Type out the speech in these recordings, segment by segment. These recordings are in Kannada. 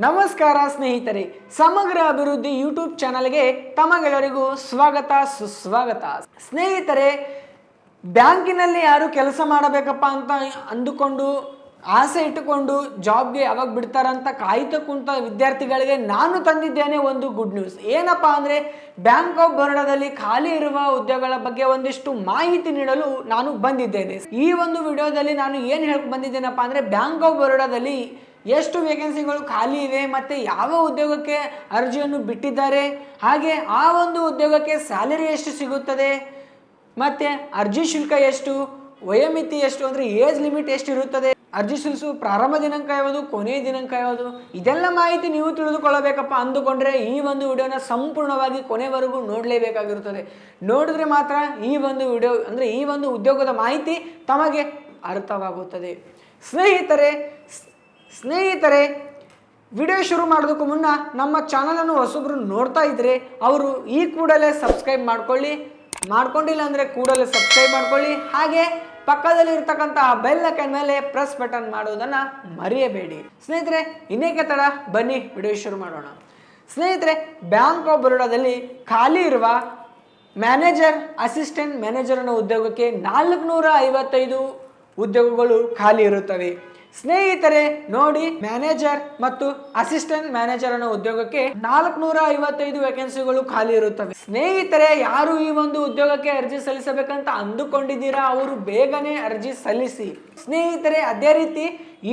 ನಮಸ್ಕಾರ ಸ್ನೇಹಿತರೆ, ಸಮಗ್ರ ಅಭಿವೃದ್ಧಿ ಯೂಟ್ಯೂಬ್ ಚಾನಲ್ಗೆ ತಮಗೆಲ್ಲರಿಗೂ ಸ್ವಾಗತ ಸುಸ್ವಾಗತ. ಸ್ನೇಹಿತರೆ, ಬ್ಯಾಂಕಿನಲ್ಲಿ ಯಾರು ಕೆಲಸ ಮಾಡಬೇಕಪ್ಪ ಅಂತ ಅಂದುಕೊಂಡು ಆಸೆ ಇಟ್ಟುಕೊಂಡು ಜಾಬ್ಗೆ ಯಾವಾಗ ಬಿಡ್ತಾರಂತ ಕಾಯ್ತಾ ಕುಂತ ವಿದ್ಯಾರ್ಥಿಗಳಿಗೆ ನಾನು ತಂದಿದ್ದೇನೆ ಒಂದು ಗುಡ್ ನ್ಯೂಸ್. ಏನಪ್ಪಾ ಅಂದರೆ, ಬ್ಯಾಂಕ್ ಆಫ್ ಬರೋಡಾದಲ್ಲಿ ಖಾಲಿ ಇರುವ ಉದ್ಯೋಗಗಳ ಬಗ್ಗೆ ಒಂದಿಷ್ಟು ಮಾಹಿತಿ ನೀಡಲು ನಾನು ಬಂದಿದ್ದೇನೆ. ಈ ಒಂದು ವಿಡಿಯೋದಲ್ಲಿ ನಾನು ಏನು ಹೇಳಕ್ ಬಂದಿದ್ದೇನಪ್ಪ ಅಂದರೆ, ಬ್ಯಾಂಕ್ ಆಫ್ ಬರೋಡಾದಲ್ಲಿ ಎಷ್ಟು ವೇಕೆನ್ಸಿಗಳು ಖಾಲಿ ಇವೆ ಮತ್ತು ಯಾವ ಉದ್ಯೋಗಕ್ಕೆ ಅರ್ಜಿಯನ್ನು ಬಿಟ್ಟಿದ್ದಾರೆ, ಹಾಗೆ ಆ ಒಂದು ಉದ್ಯೋಗಕ್ಕೆ ಸ್ಯಾಲರಿ ಎಷ್ಟು ಸಿಗುತ್ತದೆ, ಮತ್ತು ಅರ್ಜಿ ಶುಲ್ಕ ಎಷ್ಟು, ವಯೋಮಿತಿ ಎಷ್ಟು ಅಂದರೆ ಏಜ್ ಲಿಮಿಟ್ ಎಷ್ಟು ಇರುತ್ತದೆ, ಅರ್ಜಿ ಸಲ್ಲಿಸುವ ಪ್ರಾರಂಭ ದಿನಾಂಕ ಯಾವುದು, ಕೊನೆಯ ದಿನಾಂಕ ಯಾವುದು, ಇದೆಲ್ಲ ಮಾಹಿತಿ ನೀವು ತಿಳಿದುಕೊಳ್ಳಬೇಕಪ್ಪ ಅಂದುಕೊಂಡ್ರೆ ಈ ಒಂದು ವಿಡಿಯೋನ ಸಂಪೂರ್ಣವಾಗಿ ಕೊನೆವರೆಗೂ ನೋಡಲೇಬೇಕಾಗಿರುತ್ತದೆ. ನೋಡಿದ್ರೆ ಮಾತ್ರ ಈ ಒಂದು ವಿಡಿಯೋ ಅಂದರೆ ಈ ಒಂದು ಉದ್ಯೋಗದ ಮಾಹಿತಿ ತಮಗೆ ಅರ್ಥವಾಗುತ್ತದೆ. ಸ್ನೇಹಿತರೆ, ವಿಡಿಯೋ ಶುರು ಮಾಡೋದಕ್ಕೂ ಮುನ್ನ ನಮ್ಮ ಚಾನಲನ್ನು ಹೊಸಬ್ರು ನೋಡ್ತಾ ಇದ್ರೆ ಅವರು ಈ ಕೂಡಲೇ ಸಬ್ಸ್ಕ್ರೈಬ್ ಮಾಡ್ಕೊಂಡಿಲ್ಲ ಅಂದರೆ ಕೂಡಲೇ ಸಬ್ಸ್ಕ್ರೈಬ್ ಮಾಡ್ಕೊಳ್ಳಿ. ಹಾಗೆ ಪಕ್ಕದಲ್ಲಿ ಇರ್ತಕ್ಕಂತಹ ಬೆಲ್ ಐಕಾನ್ ಮೇಲೆ ಪ್ರೆಸ್ ಬಟನ್ ಮಾಡೋದನ್ನು ಮರೆಯಬೇಡಿ. ಸ್ನೇಹಿತರೆ, ಇನ್ನೇಕೆ ತಡ, ಬನ್ನಿ ವಿಡಿಯೋ ಶುರು ಮಾಡೋಣ. ಸ್ನೇಹಿತರೆ, ಬ್ಯಾಂಕ್ ಆಫ್ ಬರೋಡಾದಲ್ಲಿ ಖಾಲಿ ಇರುವ ಮ್ಯಾನೇಜರ್, ಅಸಿಸ್ಟೆಂಟ್ ಮ್ಯಾನೇಜರ್ ಅನ್ನೋ ಉದ್ಯೋಗಕ್ಕೆ 455 ಉದ್ಯೋಗಗಳು ಖಾಲಿ ಇರುತ್ತವೆ. ಸ್ನೇಹಿತರೆ ನೋಡಿ, ಮ್ಯಾನೇಜರ್ ಮತ್ತು ಅಸಿಸ್ಟೆಂಟ್ ಮ್ಯಾನೇಜರ್ ಅನ್ನೋ ಉದ್ಯೋಗಕ್ಕೆ 455 ವೇಕೆನ್ಸಿಗಳು ಖಾಲಿ ಇರುತ್ತವೆ. ಸ್ನೇಹಿತರೆ, ಯಾರು ಈ ಒಂದು ಉದ್ಯೋಗಕ್ಕೆ ಅರ್ಜಿ ಸಲ್ಲಿಸಬೇಕಂತ ಅಂದುಕೊಂಡಿದ್ದೀರಾ ಅವರು ಬೇಗನೆ ಅರ್ಜಿ ಸಲ್ಲಿಸಿ. ಸ್ನೇಹಿತರೆ, ಅದೇ ರೀತಿ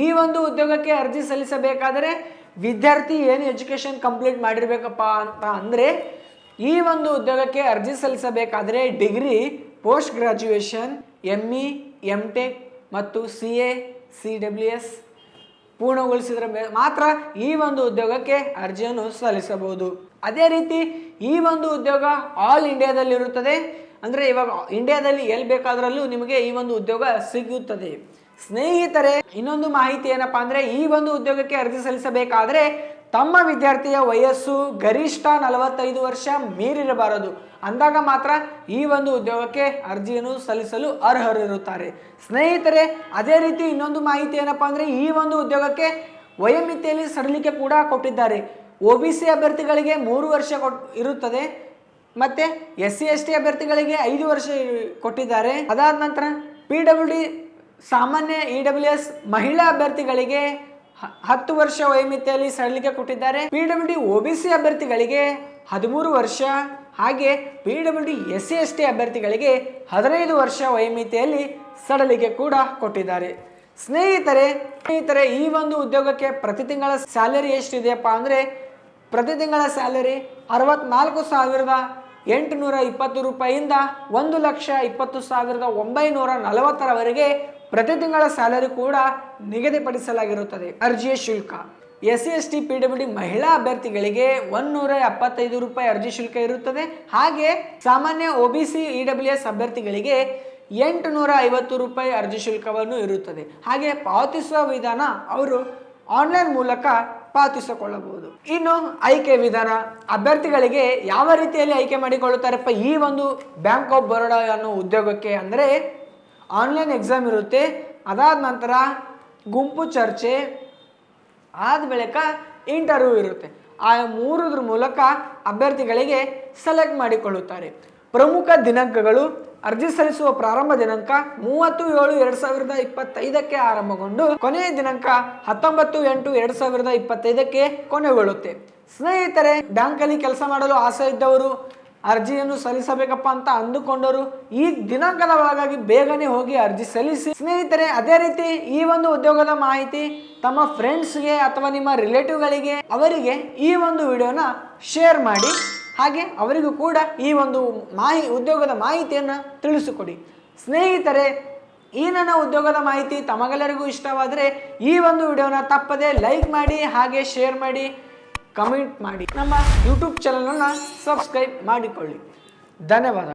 ಈ ಒಂದು ಉದ್ಯೋಗಕ್ಕೆ ಅರ್ಜಿ ಸಲ್ಲಿಸಬೇಕಾದರೆ ವಿದ್ಯಾರ್ಥಿ ಏನು ಎಜುಕೇಶನ್ ಕಂಪ್ಲೀಟ್ ಮಾಡಿರ್ಬೇಕಪ್ಪ ಅಂತ ಅಂದರೆ, ಈ ಒಂದು ಉದ್ಯೋಗಕ್ಕೆ ಅರ್ಜಿ ಸಲ್ಲಿಸಬೇಕಾದರೆ degree, post graduation, ME, MTech ಮತ್ತು CA, CWS ಪೂರ್ಣಗೊಳಿಸಿದರೆ ಮಾತ್ರ ಈ ಒಂದು ಉದ್ಯೋಗಕ್ಕೆ ಅರ್ಜಿಯನ್ನು ಸಲ್ಲಿಸಬಹುದು. ಅದೇ ರೀತಿ ಈ ಒಂದು ಉದ್ಯೋಗ ಆಲ್ ಇಂಡಿಯಾದಲ್ಲಿ ಇರುತ್ತದೆ. ಅಂದರೆ ಇವಾಗ ಇಂಡಿಯಾದಲ್ಲಿ ಎಲ್ಲಿ ಬೇಕಾದ್ರಲ್ಲೂ ನಿಮಗೆ ಈ ಒಂದು ಉದ್ಯೋಗ ಸಿಗುತ್ತದೆ. ಸ್ನೇಹಿತರೆ, ಇನ್ನೊಂದು ಮಾಹಿತಿ ಏನಪ್ಪಾ ಅಂದರೆ, ಈ ಒಂದು ಉದ್ಯೋಗಕ್ಕೆ ಅರ್ಜಿ ಸಲ್ಲಿಸಬೇಕಾದರೆ ತಮ್ಮ ವಿದ್ಯಾರ್ಥಿಯ ವಯಸ್ಸು ಗರಿಷ್ಠ 45 ವರ್ಷ ಮೀರಿರಬಾರದು. ಅಂದಾಗ ಮಾತ್ರ ಈ ಒಂದು ಉದ್ಯೋಗಕ್ಕೆ ಅರ್ಜಿಯನ್ನು ಸಲ್ಲಿಸಲು ಅರ್ಹರಿರುತ್ತಾರೆ. ಸ್ನೇಹಿತರೆ, ಅದೇ ರೀತಿ ಇನ್ನೊಂದು ಮಾಹಿತಿ ಏನಪ್ಪಾ ಅಂದರೆ, ಈ ಒಂದು ಉದ್ಯೋಗಕ್ಕೆ ವಯೋಮಿತಿಯಲ್ಲಿ ಸಡಿಲಿಕೆ ಕೂಡ ಕೊಟ್ಟಿದ್ದಾರೆ. OBC ಅಭ್ಯರ್ಥಿಗಳಿಗೆ 3 ವರ್ಷ ಇರುತ್ತದೆ, ಮತ್ತು SC ST ಅಭ್ಯರ್ಥಿಗಳಿಗೆ 5 ವರ್ಷ ಕೊಟ್ಟಿದ್ದಾರೆ. ಅದಾದ ನಂತರ PWD ಸಾಮಾನ್ಯ EWS ಮಹಿಳಾ ಅಭ್ಯರ್ಥಿಗಳಿಗೆ 10 ವರ್ಷ ವಯೋಮಿತಿಯಲ್ಲಿ ಸಡಿಲಿಕೆ ಕೊಟ್ಟಿದ್ದಾರೆ. PWD OBC ಅಭ್ಯರ್ಥಿಗಳಿಗೆ 13 ವರ್ಷ, ಹಾಗೆ PWD SC ST ಅಭ್ಯರ್ಥಿಗಳಿಗೆ 15 ವರ್ಷ ವಯೋಮಿತಿಯಲ್ಲಿ ಸಡಿಲಿಕೆ ಕೂಡ ಕೊಟ್ಟಿದ್ದಾರೆ. ಸ್ನೇಹಿತರೆ, ಈ ಒಂದು ಉದ್ಯೋಗಕ್ಕೆ ಪ್ರತಿ ತಿಂಗಳ ಸ್ಯಾಲರಿ ಎಷ್ಟಿದೆಯಪ್ಪ ಅಂದರೆ, ಪ್ರತಿ ತಿಂಗಳ ಸ್ಯಾಲರಿ 64,820 ರೂಪಾಯಿಯಿಂದ 1,20,940 ಪ್ರತಿ ತಿಂಗಳ ಸ್ಯಾಲರಿ ಕೂಡ ನಿಗದಿಪಡಿಸಲಾಗಿರುತ್ತದೆ. ಅರ್ಜಿಯ ಶುಲ್ಕ SC ST PWD ಮಹಿಳಾ ಅಭ್ಯರ್ಥಿಗಳಿಗೆ 175 ರೂಪಾಯಿ ಅರ್ಜಿ ಶುಲ್ಕ ಇರುತ್ತದೆ. ಹಾಗೆ ಸಾಮಾನ್ಯ OBC EWS ಅಭ್ಯರ್ಥಿಗಳಿಗೆ 850 ರೂಪಾಯಿ ಅರ್ಜಿ ಶುಲ್ಕವನ್ನು ಇರುತ್ತದೆ. ಹಾಗೆ ಪಾವತಿಸುವ ವಿಧಾನ ಅವರು ಆನ್ಲೈನ್ ಮೂಲಕ ಪಾವತಿಸಿಕೊಳ್ಳಬಹುದು. ಇನ್ನು ಆಯ್ಕೆ ವಿಧಾನ, ಅಭ್ಯರ್ಥಿಗಳಿಗೆ ಯಾವ ರೀತಿಯಲ್ಲಿ ಆಯ್ಕೆ ಮಾಡಿಕೊಳ್ಳುತ್ತಾರಪ್ಪ ಈ ಒಂದು ಬ್ಯಾಂಕ್ ಆಫ್ ಬರೋಡಾ ಅನ್ನೋ ಉದ್ಯೋಗಕ್ಕೆ ಅಂದರೆ, ಆನ್ಲೈನ್ ಎಕ್ಸಾಮ್ ಇರುತ್ತೆ, ಅದಾದ ನಂತರ ಗುಂಪು ಚರ್ಚೆ, ಆದ ಬಳಿಕ ಇಂಟರ್ವ್ಯೂ ಇರುತ್ತೆ. ಆ 3 ಮೂಲಕ ಅಭ್ಯರ್ಥಿಗಳಿಗೆ ಸೆಲೆಕ್ಟ್ ಮಾಡಿಕೊಳ್ಳುತ್ತಾರೆ. ಪ್ರಮುಖ ದಿನಾಂಕಗಳು: ಅರ್ಜಿ ಸಲ್ಲಿಸುವ ಪ್ರಾರಂಭ ದಿನಾಂಕ 30/7/2025 ಆರಂಭಗೊಂಡು ಕೊನೆಯ ದಿನಾಂಕ 19/8/2025 ಕೊನೆಗೊಳ್ಳುತ್ತೆ. ಸ್ನೇಹಿತರೆ, ಬ್ಯಾಂಕಲ್ಲಿ ಕೆಲಸ ಮಾಡಲು ಆಸೆ ಇದ್ದವರು, ಅರ್ಜಿಯನ್ನು ಸಲ್ಲಿಸಬೇಕಪ್ಪ ಅಂತ ಅಂದುಕೊಂಡವರು ಈ ದಿನಾಂಕದ ಒಳಗಾಗಿ ಬೇಗನೆ ಹೋಗಿ ಅರ್ಜಿ ಸಲ್ಲಿಸಿ. ಸ್ನೇಹಿತರೆ, ಅದೇ ರೀತಿ ಈ ಒಂದು ಉದ್ಯೋಗದ ಮಾಹಿತಿ ತಮ್ಮ ಫ್ರೆಂಡ್ಸ್ಗೆ ಅಥವಾ ನಿಮ್ಮ ರಿಲೇಟಿವ್ಗಳಿಗೆ ಅವರಿಗೆ ಈ ಒಂದು ವಿಡಿಯೋನ ಶೇರ್ ಮಾಡಿ. ಹಾಗೆ ಅವರಿಗೂ ಕೂಡ ಈ ಒಂದು ಉದ್ಯೋಗದ ಮಾಹಿತಿಯನ್ನು ತಿಳಿಸಿಕೊಡಿ. ಸ್ನೇಹಿತರೆ, ಈ ನನ್ನ ಉದ್ಯೋಗದ ಮಾಹಿತಿ ತಮಗೆಲ್ಲರಿಗೂ ಇಷ್ಟವಾದರೆ ಈ ಒಂದು ವಿಡಿಯೋನ ತಪ್ಪದೆ ಲೈಕ್ ಮಾಡಿ, ಹಾಗೆ ಶೇರ್ ಮಾಡಿ, ಕಮೆಂಟ್ ಮಾಡಿ, ನಮ್ಮ ಯೂಟ್ಯೂಬ್ ಚಾನಲನ್ನು ಸಬ್ಸ್ಕ್ರೈಬ್ ಮಾಡಿಕೊಳ್ಳಿ. ಧನ್ಯವಾದ.